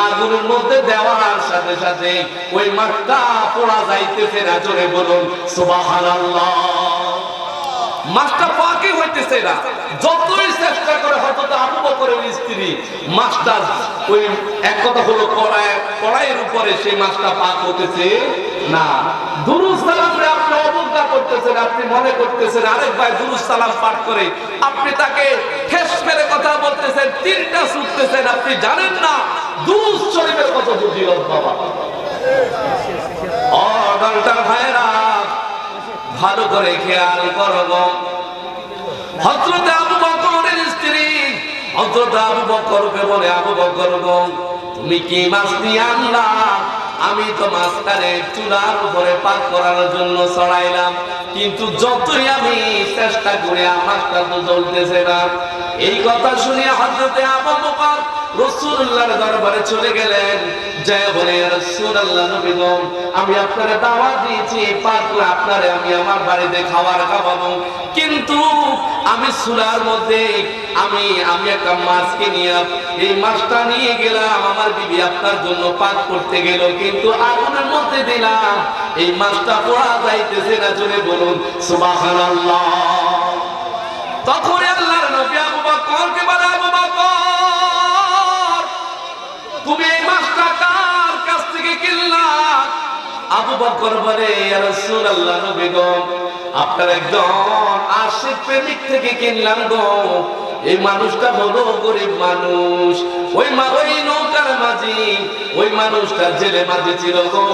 আগুনের মধ্যে দেওয়ার সাথে সাথে ওই মাছটা পোড়া যাইতেছে না। জোরে বলুন সুবহানাল্লাহ। মাছটা পাকই হইতেছে না। যতই চেষ্টা করে হযরত আবু বকরের স্ত্রী মাছটা ওই এক কথা হলো কড়াইয়ের উপরে সেই মাছটা পাক হতেছে না। দুরূদ সালাম রে আপনি অবজ্ঞা করতেছেন, আপনি মনে করতেছেন আরেক ভাই দুরূদ সালাম পাঠ করে আপনি তাকে ঠেস মেরে কথা বলতেছেন, তিনটা ছুটতেছেন। আপনি জানেন না দুরূদ শরীফের কত ফজিলত বাবা। ও ডাক্তার ভাইরা ভালো করে খেয়াল করব। হযরত আবু বকরের স্ত্রী হযরত আবু বকরকে বলে, আবু বকর গো তুমি কি মাছ নিয়ে আনলা? আমি তো মাছটারে চুলার উপরে পাক করার জন্য ছড়াইলাম, কিন্তু যতই আমি চেষ্টা করি মাছটা তো জ্বলতেছে না। এই কথা শুনে হযরত আবু বকর রাসূলুল্লাহর দরবারে চলে গেলেন। জয় বলে, রাসূলুল্লাহ নবী গো আমি আপনারে দাওয়াত দিয়েছি, পাক করে আপনারে আমি আমার বাড়িতে খাবার খাওয়াবো, কিন্তু আমি চুলার মধ্যে আমি একটা মাছকে নিয়ে এই মাছটা নিয়ে গেলাম, আমার বিবি আপনার জন্য পাক করতে গেল, কিন্তু আগুনের মধ্যে দিলাম, এই মাছটা পোড়া যাইতেছে না। জোরে বলুন সুবহানাল্লাহ। তখন আল্লাহর নবী আবু বকরকে বলে, আবু বকর তুমি এই মাছটা কার কাছ থেকে কিনলা? আবু বকর বলে, ইয়া রাসূলুল্লাহ নবী গো আপনার একজন আশিক প্রেমিক থেকে কিনলাম গো। এই মানুষটা হলো গরিব মানুষ, ওই নৌকার মাঝি, ওই মানুষটা জেলে মাঝি ছিল গো,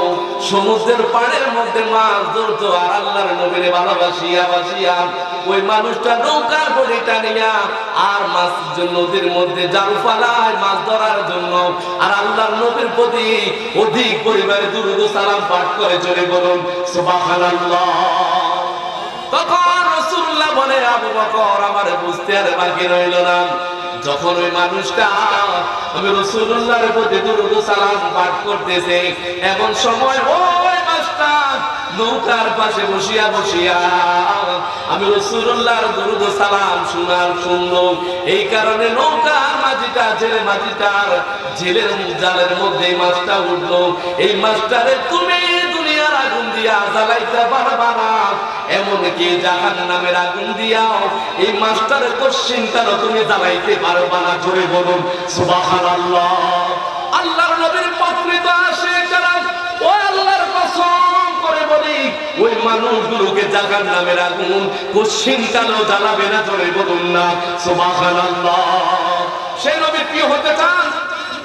সমুদ্রের পাড়ের মধ্যে মাছ ধরতো, আর আল্লাহর নবীরে ভালোবাসিয়া বাসিয়া ওই মানুষটা নৌকার বড়ি টানিয়া আর মাছ নদীর মধ্যে জাল ফালায় মাছ ধরার জন্য, আর আল্লাহর নবীর প্রতি অধিক পরিমাণে দুরূদ সালাম পাঠ করে। জোরে বলুন সুবহানাল্লাহ। তখন রাসূলুল্লাহ বলে, আবু বকর আমারে বুঝতে আর বাকি রইল না। যখন ওই মানুষটা আমি রাসূলুল্লাহর প্রতি দুরূদ সালাম পাঠ করতেছে, এমন সময় ওই মাছটা নৌকার পাশে বসিয়া বসিয়া আমি রাসূলুল্লাহর দুরূদ সালাম শুনলো। এই কারণে নৌকার মাঝিটা মাঝিটার জেলের জালের মধ্যে মাছটা উঠলো। এই মাছটারে তুমি দুনিয়ার আগুন দিয়া জ্বালাইতে পারবা না, এমনকি জাহান্নামের আগুন দিয়াও এই মাছটারে কশিনটারও তুমি জ্বালাইতে পারবা না। জোরে বলুন সুবহানাল্লাহ। আল্লাহর নবীর প্রকৃত আশিক যারা, ও আল্লাহর কসম করে বলি ওই মানুষগুলোকে জাহান্নামের আগুন কশিনটারও জ্বালাবে না। জোরে বলুন না সুবহানাল্লাহ। সেই নবী প্রিয় হতে চান?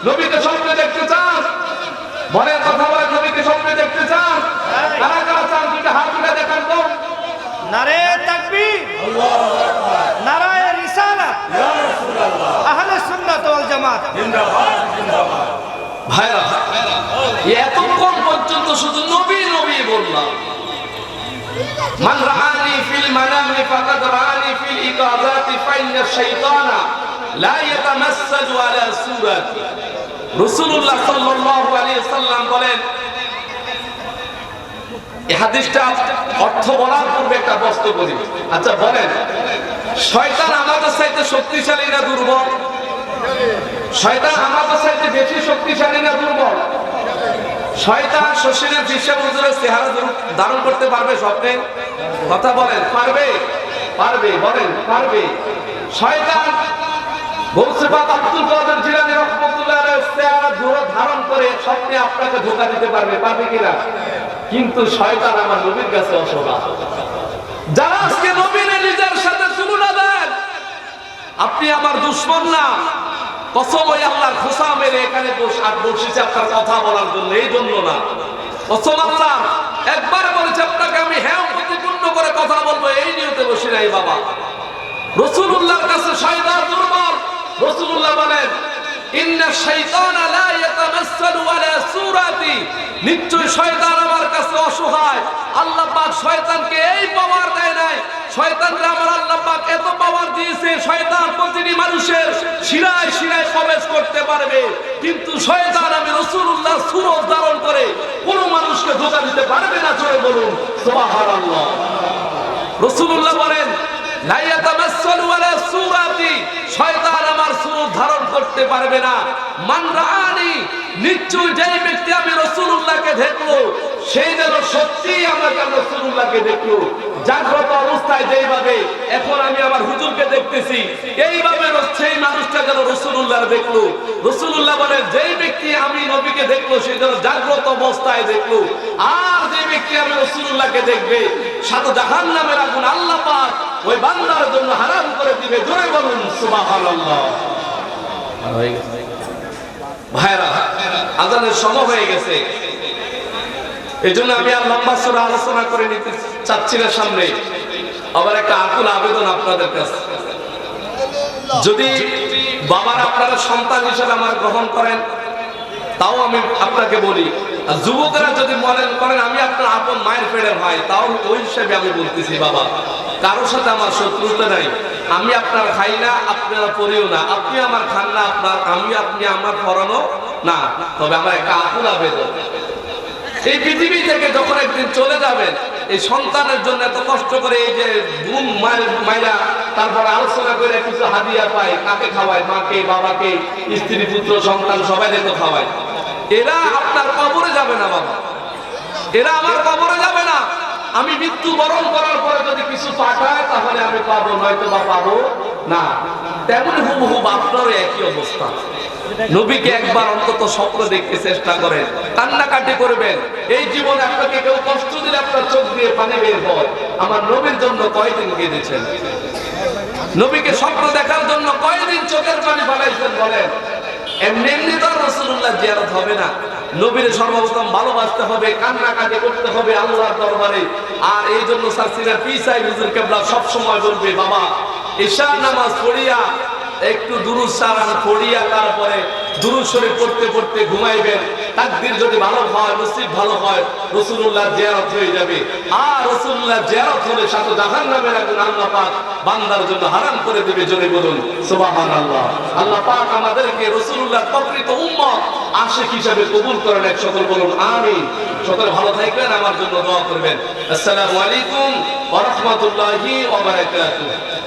নবীকে স্বপ্নে দেখতে চান? মনের কথা বলে নবীকে স্বপ্নে দেখতে চান? কারা কারা চান দুইটা হাত তুলে দেখান তো। নারে তাকবীর, আল্লাহু আকবার, নারায়ে রিসালাত, ইয়া রাসূলুল্লাহ, আহলে সুন্নাত ওয়াল জামাত জিন্দাবাদ জিন্দাবাদ। ভাইরা এতক্ষণ পর্যন্ত শুধু নবী নবী বললাম। মান রাআনি ফিল মানামি ফাকাদ রাআনি ফিল ইকাযাতি ফাইন্না শাইতানা লা ইয়াতামাসসালু আলা সূরাতি। রাসূলুল্লাহ সাল্লাল্লাহু আলাইহি ওয়াসাল্লাম বলেন, এই হাদিসটা অর্থ বলার পূর্বে একটা প্রশ্ন করি। আচ্ছা বলেন, শয়তান আমাদের চাইতে শক্তিশালী না দুর্বল? শয়তান আমাদের চাইতে বেশি শক্তিশালী না দুর্বল? শয়তান শশীলের ফিসা হুজুরের চেহারা ধারণ করতে পারবে স্বপ্নে? কথা বলেন, পারবে? পারবে, বলেন পারবে। শয়তান গৌসে পাক আব্দুল কাদের জিলানী রাহমাতুল্লাহ আলাইহির চেহারা ধারণ করে স্বপ্নে আপনাকে ধোঁকা দিতে পারবে, পারবে কিনা? কিন্তু শয়তান আমার নবীর কাছে অসহায়। যারা আজকে নবীর নিজের সাথে তুলনা দেন, আপনি আমার দুশমন না, কসম ওই আল্লাহর খোসা মেরে এখানে বসেছে আপনার কথা বলার জন্য, এই জন্য না। কসম আল্লাহ একবার বলেছে আপনাকে আমি হ্যাঁ প্রতিপূর্ণ করে কথা বলবো, এই নিয়তে বসে নাই বাবা। রাসূলুল্লাহর কাছে শয়তান দুর্বল। রাসূলুল্লাহ বলেন, ইন্না শাইতানা লা ইয়াতামাসসালু আলা সূরাতি, নিশ্চয় শয়তান আমার কাছে অসহায়। আল্লাহ পাক শয়তানকে এই পাওয়ার দেয় নাই, শয়তানকে আমার আল্লাহ পাক এত পাওয়ার দিয়েছে, শয়তান প্রতিটি মানুষের শিরায় শিরায় প্রবেশ করতে পারবে, কিন্তু শয়তান আমি রাসূলুল্লাহ সূরত ধারণ করে কোন মানুষকে ধোঁকা দিতে পারবে না। জোরে বলুন সুবহানাল্লাহ। রাসূলুল্লাহ বলেন লা ইয়াতামাসসালু আলা সূরাতি, শয়তান আমার সূরত ধারণ করতে পারবে না। মান রাআনি, নিশ্চয় যেই ব্যক্তি আমি রাসূলুল্লাহকে দেখলো সেই যেন সত্যি আমাকে রাসূলুল্লাহকে দেখলো। জাগ্রত অবস্থায় যেইভাবে এখন আমি আমার হুজুরকে দেখতেছি, এইভাবে সেই মানুষটা যেন রাসূলুল্লাহ দেখলো। রাসূলুল্লাহ বলেন যেই ব্যক্তি আমি নবীকে দেখলো সে যেন জাগ্রত অবস্থায় দেখলো, আর যে ব্যক্তি আমি রাসূলুল্লাহকে দেখবে সাত জাহান্নামের আগুন আল্লাহ পাক ওই বান্দার জন্য হারাম করে দিবে। জোরে বলুন সুবহানাল্লাহ। ভাইরা, আজানের সময় হয়ে গেছে, এই জন্য আমি আর লম্বা চূড়া আলোচনা করে নিতে চাচ্ছি না সামনে। আবার একটা আকুল আবেদন আপনাদের কাছে, যদি বাবার আপনারা সন্তান হিসেবে আমার গ্রহণ করেন তাও আমি আপনাকে বলি, আর যুবকেরা যদি মনে করেন আমি আপনার আপন মায়ের পেটের ভাই, তাও ওই হিসেবে আমি বলতেছি বাবা, কারোর সাথে আমার শত্রুতা নাই। আমি আপনার খাই না, আপনারা পড়িও না, আপনি আমার খান না, আপনি আমার পড়ানো না। তবে আমার একটা আকুল আবেদন, এই পৃথিবী থেকে যখন একদিন চলে যাবেন, এই সন্তানের জন্য এত কষ্ট করে এই যে বোন মায়েরা তারপরে আলোচনা করে কিছু হাদিয়া পায়, কাকে খাওয়ায়, মাকে, বাবাকে, স্ত্রী, পুত্র, সন্তান সবাইকে তো খাওয়ায়। এরা আপনার কবরে যাবে না বাবা, এরা আমার কবরে যাবে না। আমি মৃত্যু বরণ করার পরে যদি কিছু পাঠায় তাহলে আমি পাবো, নয়তো বা পাবো না। তেমনি হুবহু আপনারও একই অবস্থা। নবীকে একবার অন্তত স্বপ্ন দেখতে চেষ্টা করেন, কান্নাকাটি করবেন। এই জীবনে আপনাকে কেউ কষ্ট দিলে আপনার চোখ দিয়ে পানি বের হয়। আমার নবীর জন্য কয়দিন কেঁদেছেন? নবীকে স্বপ্ন দেখার জন্য কয়দিন চোখের পানি ফেলাইছেন বলেন? এমনি এমনি তো রাসূলুল্লাহ জিয়ারত হবে না। নবীর সর্বপ্রথম ভালোবাসতে হবে, কান্নাকাটি করতে হবে আল্লাহর দরবারে। আর এই জন্য সার্সিনা পিসাই হুজুর কেবলা সব সময় বলবে, বাবা ঈশা নামাজ পড়িয়া একটু দুরূদ সালাম পড়িয়া তারপরে দুরূদ শরীফ পড়তে পড়তে ঘুমাইবেন। তাকদীর যদি ভালো হয়, নসিব ভালো হয়, রাসূলুল্লাহ জিয়ারত হয়ে যাবে। আর রাসূলুল্লাহ জিয়ারত হলে সাত জাহান্নামের আগুন আল্লাহ পাক বান্দার জন্য হারাম করে দিবে। জোরে বলুন সুবহানাল্লাহ। আল্লাহ পাক আমাদেরকে রাসূলুল্লাহর প্রকৃত উম্মত আশিক হিসেবে কবুল করেন। এক সকল বলুন আমিন। সকলে ভালো থাকবেন, আমার জন্য দোয়া করবেন। আসসালামু আলাইকুম ওয়া রাহমাতুল্লাহি ওয়া বারাকাতুহু।